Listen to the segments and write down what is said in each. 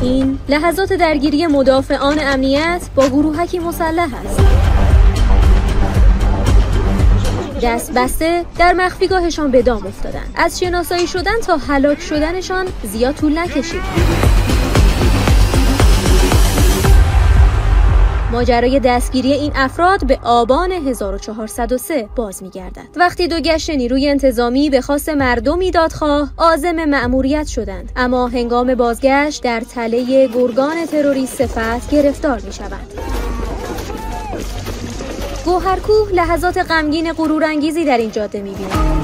این لحظات درگیری مدافعان امنیت با گروهکی مسلح است. دست بسته در مخفیگاهشان به دام افتادند. از شناسایی شدن تا هلاک شدنشان زیاد طول نکشید. ماجرای دستگیری این افراد به آبان 1403 باز می‌گردد. وقتی دو گشت نیروی انتظامی به خواست مردمی دادخواه عازم مأموریت شدند، اما هنگام بازگشت در تله گرگان تروریست صفت گرفتار می‌شوند. گوهرکوه لحظات غمگین غرورانگیزی در این جاده می‌بینیم.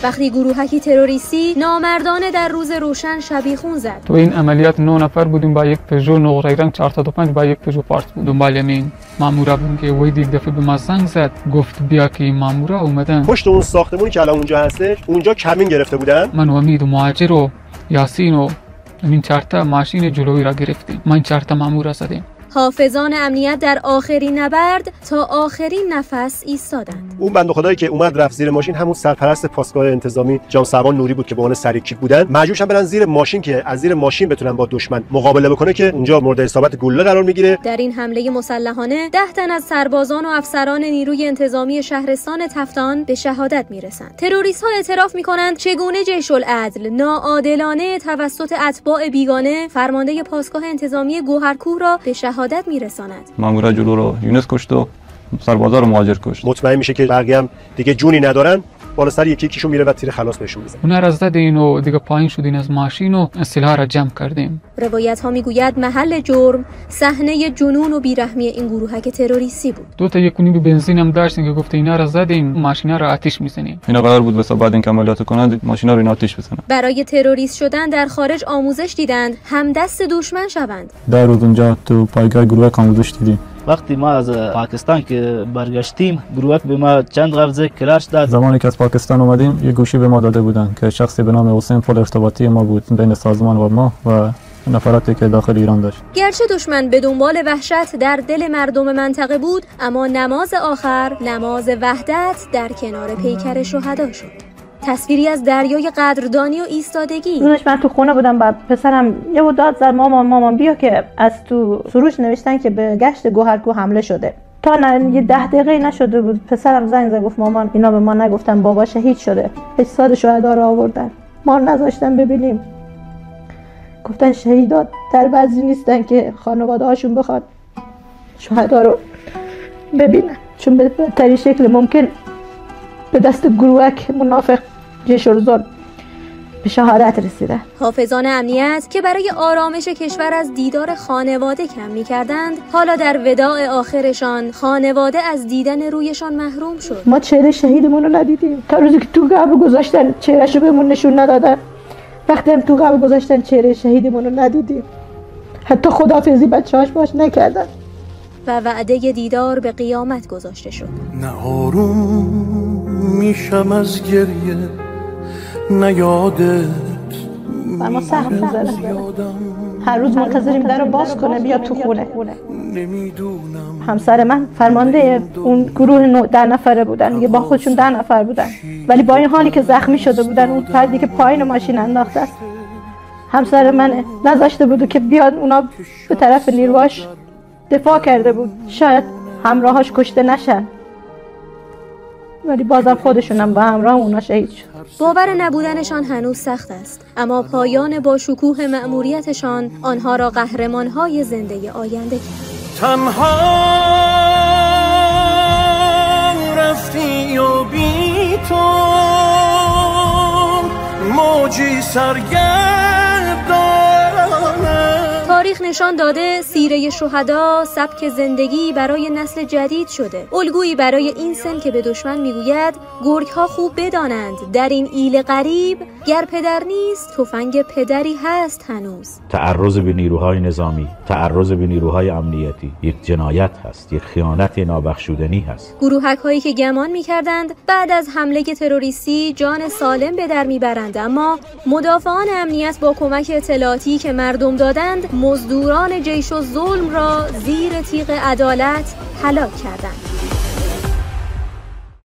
وقتی گروهکی تروریستی نامردانه در روز روشن شبیخون زد. تو این عملیات 9 نفر بودیم با یک پژو نقره رنگ 405 با یک پژو پارت بود. دنبال این مامورا بودیم که وی دید دفعه به ما زنگ زد، گفت بیا که این مامورا اومدن. پشت اون ساختمونی که الان اونجا هستش، اونجا کمین گرفته بودن. من و امید و مهاجر و یاسین و این 4 تا ماشین جلویی را گرفتیم. ما این 4 تا مامورا زدیم. حافظان امنیت در آخرین نبرد تا آخرین نفس ایستادند. اون بنده خدایی که اومد رفت زیر ماشین همون سرپرست پاسگاه انتظامی جان سروان نوری بود که به عنوان سریکی بودن. مجبورشن برن زیر ماشین که از زیر ماشین بتونن با دشمن مقابله بکنه که اونجا مورد اصابت گلوله قرار میگیره. در این حمله مسلحانه 10 تن از سربازان و افسران نیروی انتظامی شهرستان تفتان به شهادت میرسند. تروریست‌ها اعتراف میکنند چگونه جیش العدل ناعادلانه توسط اتباع بیگانه فرمانده پاسگاه انتظامی گوهرکوه را به شهادت میرساند. مامورا جلو رو یونس کشت و سربازا رو مهاجر کشت. مطمئن میشه که بقیه هم دیگه جونی ندارن، بالا سر یکی یکیشون میره و تیر خلاص بهشون میزنه. اونا را زدین و دیگه پایین شدین از ماشین و سلاح را جمع کردیم. روایت ها میگوید محل جرم صحنه جنون و بیرحمی این گروهک تروریستی بود. 2 تا 1.5 بنزین هم داشتن که گفته اینا را زدین ماشینا را آتش میزنیم. اینا قرار بود واسه بعد اینکه عملیات کنند ماشینا رو آتش بزنن. برای تروریست شدن در خارج آموزش دیدند، هم دست دشمن شوند. در روز اونجا تو پایگاه گروه آموزش دیدیم. وقتی ما از پاکستان که برگشتیم گروه به ما چند قبضه کلاش داد. زمانی که از پاکستان اومدیم یه گوشی به ما داده بودن که شخصی به نام حسین پل ارتباطی ما بود بین سازمان و ما و نفراتی که داخل ایران داشت. گرچه دشمن به دنبال وحشت در دل مردم منطقه بود، اما نماز آخر نماز وحدت در کنار پیکر شهدا شد. تصویری از دریای قدردانی و ایستادگی. روزش من تو خونه بودم با پسرم یه داد زد مامان بیا که از تو سروش نوشتن که به گشت گوهرکوه حمله شده. تا یه 10 دقیقه نشده بود پسرم زنگ زد گفت مامان اینا به ما نگفتن بابا شهید شده. اجساد شهدا رو آوردن. ما نذاشتن ببینیم. گفتن شهیدات در بعضی نیستن که خانواده هاشون بخواد شهدا رو ببینن، چون به بهترین شکل ممکن به دست گروهک منافق جیش الظلم به شهادت رسیدن. حافظان امنیت که برای آرامش کشور از دیدار خانواده کم می‌کردند، حالا در وداع آخرشان خانواده از دیدن رویشان محروم شد. ما چهره شهیدمون رو ندیدیم تا روزی که تو قبر گذاشتن چهرهشو بهمون نشون ندادن. وقتی هم تو قبر گذاشتن چهره شهیدمون رو ندیدیم، حتی خداحافظی بچه‌هاش باش نکردن و وعده دیدار به قیامت گذاشته شد. نه آروم میشم از گریه نه یادت ما سخت می‌ذاره. هر روز منتظریم در رو باز کنه بیا تو خونه. همسر من فرمانده اون گروه 10 نفره بودن دیگه، با خودشون 10 نفر بودن، ولی با این حالی که زخمی شده بودن اون فردی که پایین ماشین انداخته است همسر من نذاشته بود که بیاد اونا به طرف نیروهاش دفاع کرده بود شاید همراهاش کشته نشن، ولی بازم خودشونم با همراه اونا شهید شد. باور نبودنشان هنوز سخت است، اما پایان با شکوه مأموریتشان آنها را قهرمان‌های زنده آینده کرد. تنها رفتی و بی تو موجی سرگردانم. تاریخ نشان داده سیره شهدا سبک زندگی برای نسل جدید شده، الگویی برای این سن که به دشمن میگوید گرگ‌ها خوب بدانند در این ایل غریب گر پدر نیست تفنگ پدری هست هنوز. تعرض به نیروهای نظامی، تعرض به نیروهای امنیتی یک جنایت هست، یک خیانت نابخشودنی هست. گروهک‌هایی که گمان می‌کردند بعد از حمله تروریستی جان سالم به در میبرند، اما مدافعان امنیت با کمک اطلاعاتی که مردم دادند مزدوران جیش الظلم را زیر تیغ عدالت هلاک کردند.